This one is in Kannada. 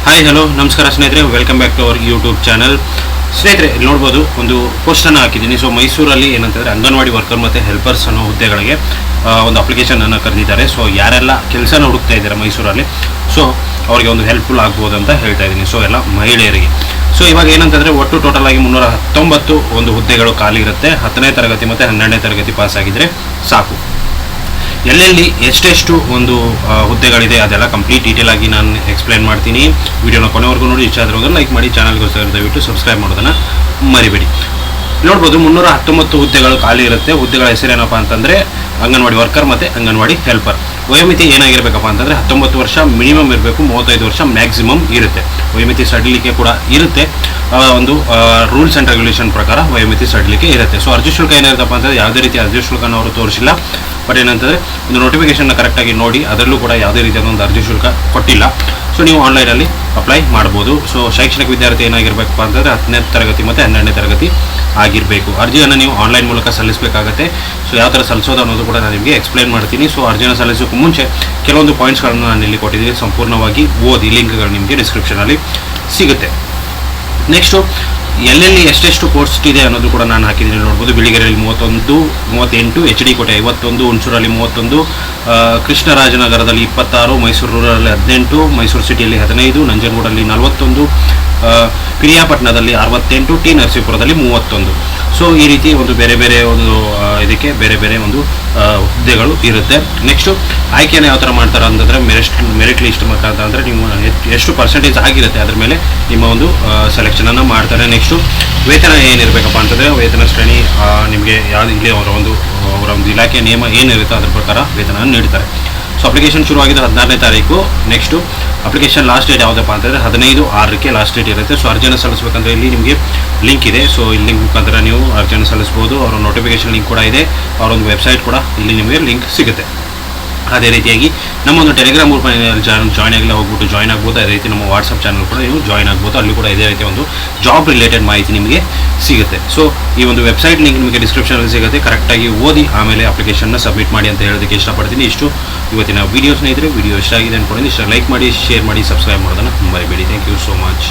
ಹಾಯ್ ಹಲೋ ನಮಸ್ಕಾರ ಸ್ನೇಹಿತರೆ, welcome back to our YouTube channel. ಸ್ನೇಹಿತರೆ, ಇಲ್ಲಿ ನೋಡ್ಬೋದು ಒಂದು ಪೋಸ್ಟನ್ನು ಹಾಕಿದ್ದೀನಿ. ಸೊ ಮೈಸೂರಲ್ಲಿ ಏನಂತಂದರೆ ಅಂಗನವಾಡಿ ವರ್ಕರ್ ಮತ್ತು ಹೆಲ್ಪರ್ಸ್ ಅನ್ನೋ ಹುದ್ದೆಗಳಿಗೆ ಒಂದು ಅಪ್ಲಿಕೇಶನನ್ನು ಕರೆದಿದ್ದಾರೆ. ಸೊ ಯಾರೆಲ್ಲ ಕೆಲಸನ ಹುಡುಕ್ತಾ ಇದ್ದಾರೆ ಮೈಸೂರಲ್ಲಿ, ಸೊ ಅವರಿಗೆ ಒಂದು ಹೆಲ್ಪ್ಫುಲ್ ಆಗ್ಬೋದು ಅಂತ ಹೇಳ್ತಾ ಇದ್ದೀನಿ. ಸೊ ಎಲ್ಲ ಮಹಿಳೆಯರಿಗೆ. ಸೊ ಇವಾಗ ಏನಂತಂದರೆ ಒಟ್ಟು ಟೋಟಲ್ ಆಗಿ 319 ಒಂದು ಹುದ್ದೆಗಳು ಖಾಲಿ ಇರುತ್ತೆ. 10ನೇ ತರಗತಿ ಮತ್ತು 12ನೇ ತರಗತಿ ಪಾಸ್ ಆಗಿದ್ದರೆ ಸಾಕು. ಎಲ್ಲೆಲ್ಲಿ ಎಷ್ಟೆಷ್ಟು ಒಂದು ಹುದ್ದೆಗಳಿದೆ ಅದೆಲ್ಲ ಕಂಪ್ಲೀಟ್ ಡೀಟೇಲ್ ಆಗಿ ನಾನು ಎಕ್ಸ್ಪ್ಲೈನ್ ಮಾಡ್ತೀನಿ. ವಿಡಿಯೋನ ಕೊನೆವರೆಗೂ ನೋಡಿ. ಇಷ್ಟ ಆದರೆ ಒಂದು ಲೈಕ್ ಮಾಡಿ, ಚಾನಲ್ಗೋಸ್ಕರ ದಯವಿಟ್ಟು ಸಬ್ಸ್ಕ್ರೈಬ್ ಮಾಡೋದನ್ನು ಮರಿಬೇಡಿ. ನೋಡ್ಬೋದು 319 ಹುದ್ದೆಗಳು ಖಾಲಿ ಇರುತ್ತೆ. ಹುದ್ದೆಗಳ ಹೆಸರೇನಪ್ಪ ಅಂತಂದರೆ ಅಂಗನವಾಡಿ ವರ್ಕರ್ ಮತ್ತು ಅಂಗನವಾಡಿ ಹೆಲ್ಪರ್. ವಯೋಮಿತಿ ಏನಾಗಿರಬೇಕಪ್ಪ ಅಂತಂದರೆ 19 ವರ್ಷ ಮಿನಿಮಮ್ ಇರಬೇಕು, 35 ವರ್ಷ ಮ್ಯಾಕ್ಸಿಮಮ್ ಇರುತ್ತೆ. ವಯೋಮಿತಿ ಸಡಿಲಿಕೆ ಕೂಡ ಇರುತ್ತೆ. ಒಂದು ರೂಲ್ಸ್ ಆ್ಯಂಡ್ ರೆಗ್ಯುಲೇಷನ್ ಪ್ರಕಾರ ವಯೋಮಿತಿ ಸಡಿಲಿಕೆ ಇರುತ್ತೆ. ಸೊ ಅರ್ಜಿ ಶುಲ್ಕ ಏನಿರುತ್ತಪ್ಪ ಅಂತಂದರೆ ಯಾವುದೇ ರೀತಿ ಅರ್ಜಿ ಶುಲ್ಕನ ಅವರು ತೋರಿಸಿಲ್ಲ. ಬಟ್ ಏನಂತಂದರೆ ಒಂದು ನೋಟಿಫಿಕೇಷನ್ನ ಕರೆಕ್ಟಾಗಿ ನೋಡಿ, ಅದರಲ್ಲೂ ಕೂಡ ಯಾವುದೇ ರೀತಿಯಾದ ಒಂದು ಅರ್ಜಿ ಶುಲ್ಕ ಕೊಟ್ಟಿಲ್ಲ. ಸೊ ನೀವು ಆನ್ಲೈನಲ್ಲಿ ಅಪ್ಲೈ ಮಾಡ್ಬೋದು. ಸೊ ಶೈಕ್ಷಣಿಕ ವಿದ್ಯಾರ್ಥಿ ಏನಾಗಿರಬೇಕಪ್ಪ ಅಂತಂದರೆ 10ನೇ ತರಗತಿ ಮತ್ತು 12ನೇ ತರಗತಿ ಆಗಿರಬೇಕು. ಅರ್ಜಿಯನ್ನು ನೀವು ಆನ್ಲೈನ್ ಮೂಲಕ ಸಲ್ಲಿಸಬೇಕಾಗತ್ತೆ. ಸೊ ಯಾವ ಥರ ಸಲ್ಲಿಸೋದು ಅನ್ನೋದು ಕೂಡ ನಾನು ನಿಮಗೆ ಎಕ್ಸ್ಪ್ಲೈನ್ ಮಾಡ್ತೀನಿ. ಸೊ ಅರ್ಜಿಯನ್ನು ಸಲ್ಲಿಸೋಕ್ಕೂ ಮುಂಚೆ ಕೆಲವೊಂದು ಪಾಯಿಂಟ್ಸ್ಗಳನ್ನು ನಾನು ಇಲ್ಲಿ ಕೊಟ್ಟಿದ್ದೀನಿ. ಸಂಪೂರ್ಣವಾಗಿ ಓದಿ, ಲಿಂಕ್ಗಳು ನಿಮಗೆ ಡಿಸ್ಕ್ರಿಪ್ಷನಲ್ಲಿ ಸಿಗುತ್ತೆ. ನೆಕ್ಸ್ಟು ಎಲ್ಲೆಲ್ಲಿ ಎಷ್ಟೆಷ್ಟು ಪೋಸ್ಟ್ ಇದೆ ಅನ್ನೋದು ಕೂಡ ನಾನು ಹಾಕಿದ್ದೀನಿ. ನೋಡ್ಬೋದು, ಬಿಳಿಗೆರೆಯಲ್ಲಿ 31, 38, ಎಚ್ ಡಿ ಕೋಟೆ 51, ಹುಣಸೂರಲ್ಲಿ 31, ಕೃಷ್ಣರಾಜನಗರದಲ್ಲಿ 26, ಮೈಸೂರು ರೂರಲ್ಲಿ 18, ಮೈಸೂರು ಸಿಟಿಯಲ್ಲಿ 15, ನಂಜನಗೂಡಲ್ಲಿ 41, ಪಿರಿಯಾಪಟ್ಟಣದಲ್ಲಿ 68, ಟಿ ನರಸೀಪುರದಲ್ಲಿ 31. ಸೊ ಈ ರೀತಿ ಒಂದು ಬೇರೆ ಬೇರೆ ಒಂದು ಇದಕ್ಕೆ ಬೇರೆ ಬೇರೆ ಒಂದು ಹುದ್ದೆಗಳು ಇರುತ್ತೆ. ನೆಕ್ಸ್ಟು ಆಯ್ಕೆಯನ್ನು ಯಾವ ಥರ ಮಾಡ್ತಾರೆ ಅಂತಂದರೆ ಮೆರಿಟ್ ಲಿಸ್ಟ್ ಮುಖಾಂತರ, ಅಂದರೆ ನೀವು ಎಷ್ಟು ಪರ್ಸೆಂಟೇಜ್ ಆಗಿರುತ್ತೆ ಅದ್ರ ಮೇಲೆ ನಿಮ್ಮ ಒಂದು ಸೆಲೆಕ್ಷನನ್ನು ಮಾಡ್ತಾರೆ. ನೆಕ್ಸ್ಟು ವೇತನ ಏನಿರಬೇಕಪ್ಪ ಅಂತಂದರೆ ವೇತನ ಶ್ರೇಣಿ ನಿಮಗೆ ಯಾವುದು ಇಲ್ಲಿ ಅವರ ಒಂದು ಇಲಾಖೆಯ ನಿಯಮ ಏನಿರುತ್ತೆ ಅದ್ರ ಪ್ರಕಾರ ವೇತನ ನೀಡ್ತಾರೆ. ಸೊ ಅಪ್ಲಿಕೇಶನ್ ಶುರುವಾಗಿದ್ದು 16ನೇ ತಾರೀಕು. ನೆಕ್ಸ್ಟು ಅಪ್ಲಿಕೇಶನ್ ಲಾಸ್ಟ್ ಡೇಟ್ ಯಾವುದಪ್ಪ ಅಂತಂದರೆ 15/6 ಲಾಸ್ಟ್ ಡೇಟ್ ಇರುತ್ತೆ. ಸೊ ಅರ್ಜಿಯನ್ನು ಸಲ್ಲಿಸಬೇಕಂದ್ರೆ ಇಲ್ಲಿ ನಿಮಗೆ ಲಿಂಕ್ ಇದೆ. ಸೊ ಇಲ್ಲಿ ಲಿಂಕ್ ಮುಖಾಂತರ ನೀವು ಅರ್ಜಿಯನ್ನು ಸಲ್ಲಿಸ್ಬೋದು. ಅವರ ನೋಟಿಫಿಕೇಶನ್ ಲಿಂಕ್ ಕೂಡ ಇದೆ. ಅವರೊಂದು ವೆಬ್ಸೈಟ್ ಕೂಡ ಇಲ್ಲಿ ನಿಮಗೆ ಲಿಂಕ್ ಸಿಗುತ್ತೆ. ಅದೇ ರೀತಿಯಾಗಿ ನಮ್ಮ ಒಂದು ಟೆಲಿಗ್ರಾಮ್ ಗ್ರೂಪ್ನಲ್ಲಿ ಜಾಯ್ನ್ ಆಗಲಿ ಹೋಗ್ಬಿಟ್ಟು ಜಾಯ್ನ್ ಆಗ್ಬೋದು. ಅದೇ ರೀತಿ ನಮ್ಮ ವಾಟ್ಸಪ್ ಚಾನಲ್ ಕೂಡ ನೀವು ಜಾಯ್ನ್ ಆಗ್ಬೋದು. ಅಲ್ಲಿ ಕೂಡ ಇದೇ ರೀತಿಯ ಒಂದು ಜಾಬ್ ರಿಲೇಟೆಡ್ ಮಾಹಿತಿ ನಿಮಗೆ ಸಿಗುತ್ತೆ. ಸೊ ಈ ಒಂದು ವೆಬ್ಸೈಟ್ ಲಿಂಕ್ ನಿಮಗೆ ಡಿಸ್ಕ್ರಿಪ್ಷನಲ್ಲಿ ಸಿಗುತ್ತೆ. ಕರೆಕ್ಟಾಗಿ ಓದಿ ಆಮೇಲೆ ಅಪ್ಲಿಕೇಶನ್ನ ಸಬ್ಮಿಟ್ ಮಾಡಿ ಅಂತ ಹೇಳೋದಕ್ಕೆ ಇಷ್ಟಪಡ್ತೀನಿ. ಇಷ್ಟು ಇವತ್ತಿನ ವೀಡಿಯೋ ಸ್ನೇಹಿತರೆ. ವಿಡಿಯೋ ಇಷ್ಟ ಆಗಿದೆ ಅಂದ್ಕೊಂಡಿದ್ದೀನಿ. ಇಷ್ಟ ಲೈಕ್ ಮಾಡಿ, ಶೇರ್ ಮಾಡಿ, ಸಬ್ಸ್ಕ್ರೈಬ್ ಮಾಡೋದನ್ನು ಮರಿಬೇಡಿ. Thank you so much.